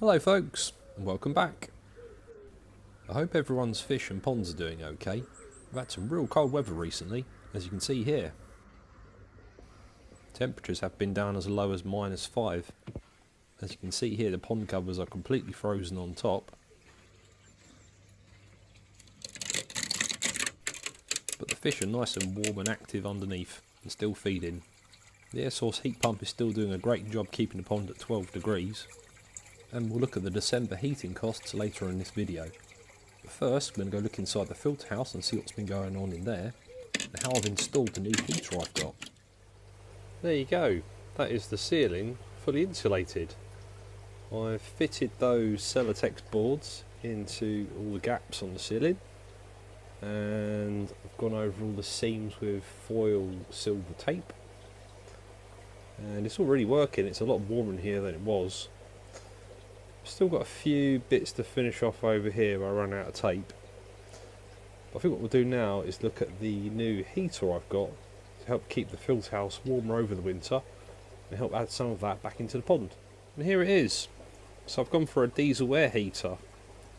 Hello folks, and welcome back. I hope everyone's fish and ponds are doing okay. We've had some real cold weather recently, as you can see here. Temperatures have been down as low as -5. As you can see here, the pond covers are completely frozen on top. But the fish are nice and warm and active underneath, and still feeding. The air source heat pump is still doing a great job keeping the pond at 12 degrees. And we'll look at the December heating costs later in this video. But first, we're going to go look inside the filter house and see what's been going on in there, and how I've installed the new heater I've got. There you go, that is the ceiling, fully insulated. I've fitted those Celotex boards into all the gaps on the ceiling, and I've gone over all the seams with foil silver tape. And it's all really working. It's a lot warmer in here than it was. Still got a few bits to finish off over here where I ran out of tape. But I think what we'll do now is look at the new heater I've got to help keep the filter house warmer over the winter and help add some of that back into the pond. And here it is. So I've gone for a diesel air heater.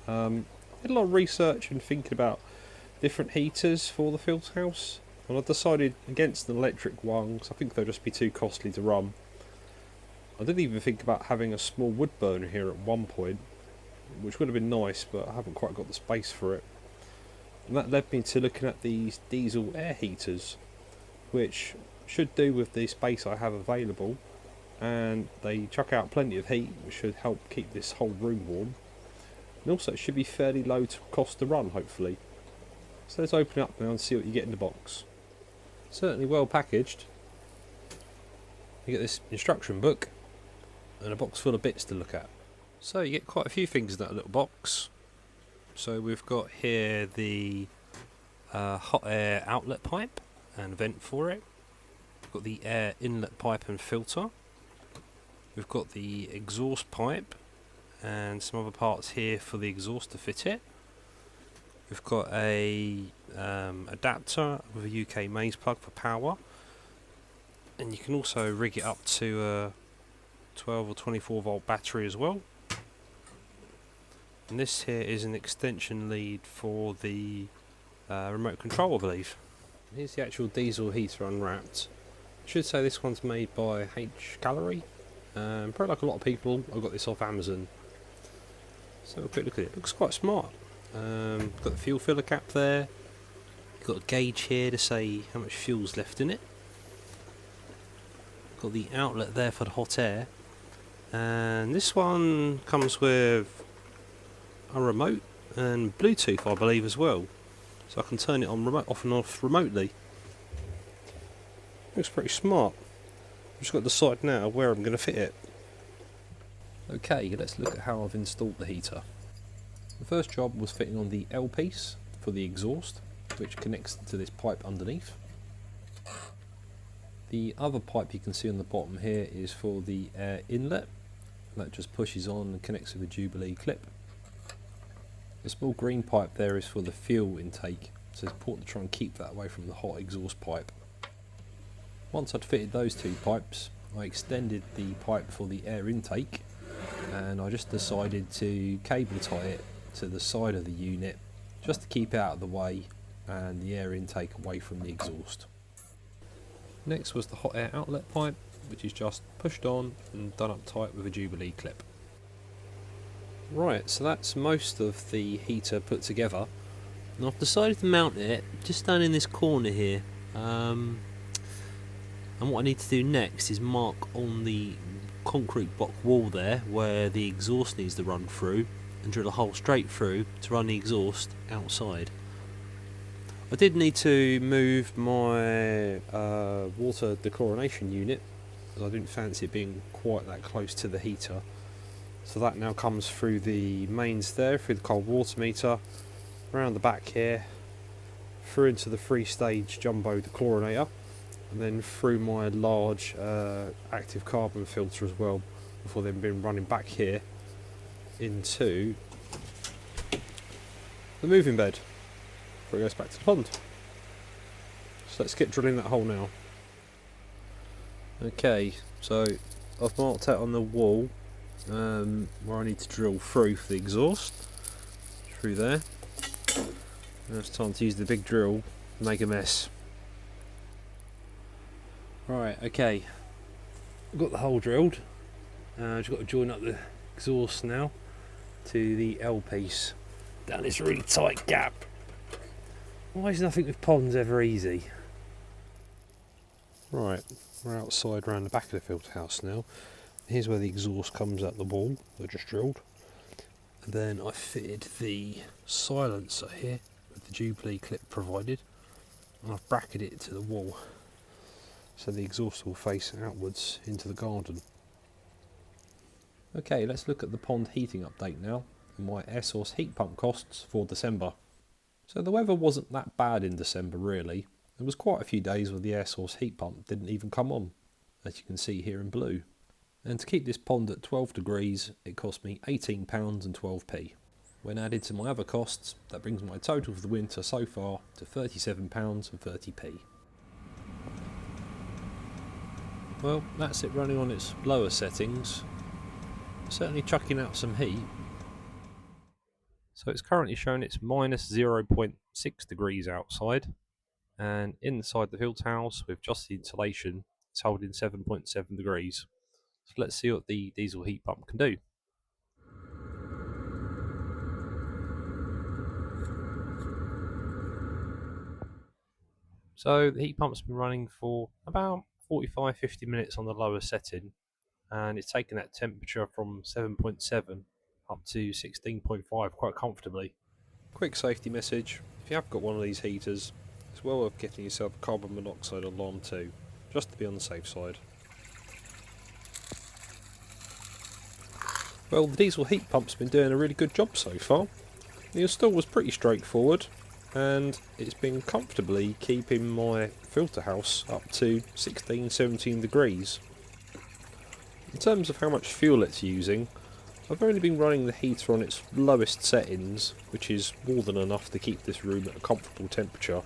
Did a lot of research and thinking about different heaters for the filter house, and I've decided against an electric one because I think they'll just be too costly to run. I did even think about having a small wood burner here at one point, which would have been nice, but I haven't quite got the space for it. And that led me to looking at these diesel air heaters, which should do with the space I have available, and they chuck out plenty of heat, which should help keep this whole room warm. And also it should be fairly low to cost to run, hopefully. So let's open it up now and see what you get in the box. Certainly well packaged. You get this instruction book and a box full of bits to look at. So you get quite a few things in that little box. So we've got here the hot air outlet pipe and vent for it. We've got the air inlet pipe and filter. We've got the exhaust pipe and some other parts here for the exhaust to fit it. We've got a adapter with a UK mains plug for power, and you can also rig it up to a 12 or 24 volt battery as well. And this here is an extension lead for the remote control, I believe. Here's the actual diesel heater unwrapped. I should say this one's made by Hcalory. Probably like a lot of people, I got this off Amazon. So have a quick look at it. It looks quite smart. Got the fuel filler cap there. You've got a gauge here to say how much fuel's left in it. Got the outlet there for the hot air. And this one comes with a remote and Bluetooth, I believe, as well. So I can turn it on off and off remotely. Looks pretty smart. I've just got to decide now where I'm going to fit it. Okay, let's look at how I've installed the heater. The first job was fitting on the L piece for the exhaust, which connects to this pipe underneath. The other pipe you can see on the bottom here is for the air inlet. That just pushes on and connects with the Jubilee clip. The small green pipe there is for the fuel intake, so it's important to try and keep that away from the hot exhaust pipe. Once I'd fitted those two pipes, I extended the pipe for the air intake, and I just decided to cable tie it to the side of the unit just to keep it out of the way and the air intake away from the exhaust. Next was the hot air outlet pipe, which is just pushed on and done up tight with a Jubilee clip. Right, so that's most of the heater put together, and I've decided to mount it just down in this corner here. And what I need to do next is mark on the concrete block wall there where the exhaust needs to run through, and drill a hole straight through to run the exhaust outside. I did need to move my water dechlorination unit, because I didn't fancy it being quite that close to the heater. So that now comes through the mains there, through the cold water meter, around the back here, through into the 3-stage jumbo dechlorinator, and then through my large active carbon filter as well, before then being running back here into the moving bed before it goes back to the pond. So let's get drilling that hole now. Okay, so I've marked out on the wall where I need to drill through for the exhaust. Through there. Now it's time to use the big drill to make a mess. Right, okay. I've got the hole drilled. I've just got to join up the exhaust now to the L piece down this really tight gap. Why is nothing with ponds ever easy? Right, we're outside around the back of the filter house now. Here's where the exhaust comes out the wall that I just drilled. And then I fitted the silencer here with the Jubilee clip provided, and I've bracketed it to the wall so the exhaust will face outwards into the garden. Okay, let's look at the pond heating update now and my air source heat pump costs for December. So the weather wasn't that bad in December really. There was quite a few days where the air source heat pump didn't even come on, as you can see here in blue. And to keep this pond at 12 degrees, it cost me £18.12. When added to my other costs, that brings my total for the winter so far to £37.30. Well, that's it running on its lower settings. Certainly chucking out some heat. So it's currently showing it's minus 0.6 degrees outside, and inside the filter house with just the insulation it's holding 7.7 degrees. So let's see what the diesel heat pump can do. So the heat pump's been running for about 45-50 minutes on the lower setting, and it's taken that temperature from 7.7 up to 16.5 quite comfortably. Quick safety message: if you have got one of these heaters, it's well worth getting yourself a carbon monoxide alarm too, just to be on the safe side. Well, the diesel heat pump's been doing a really good job so far. The install was pretty straightforward, and it's been comfortably keeping my filter house up to 16-17 degrees. In terms of how much fuel it's using, I've only been running the heater on its lowest settings, which is more than enough to keep this room at a comfortable temperature,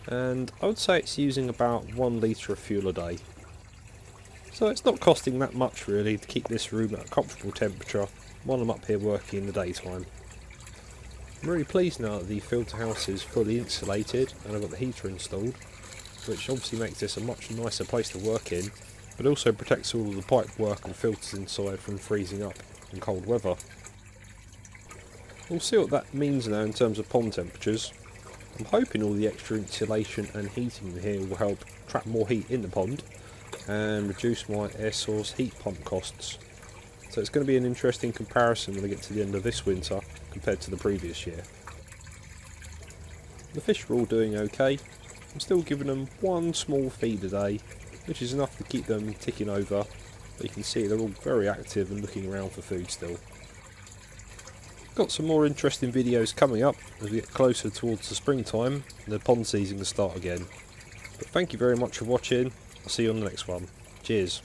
and I would say it's using about 1 litre of fuel a day. So it's not costing that much really to keep this room at a comfortable temperature while I'm up here working in the daytime. I'm really pleased now that the filter house is fully insulated and I've got the heater installed, which obviously makes this a much nicer place to work in, but also protects all of the pipe work and filters inside from freezing up in cold weather. We'll see what that means now in terms of pond temperatures. I'm hoping all the extra insulation and heating in here will help trap more heat in the pond and reduce my air source heat pump costs. So it's going to be an interesting comparison when I get to the end of this winter compared to the previous year. The fish are all doing okay. I'm still giving them one small feed a day, which is enough to keep them ticking over, but you can see they're all very active and looking around for food still. Got some more interesting videos coming up as we get closer towards the springtime and the pond season will start again. But thank you very much for watching. I'll see you on the next one. Cheers.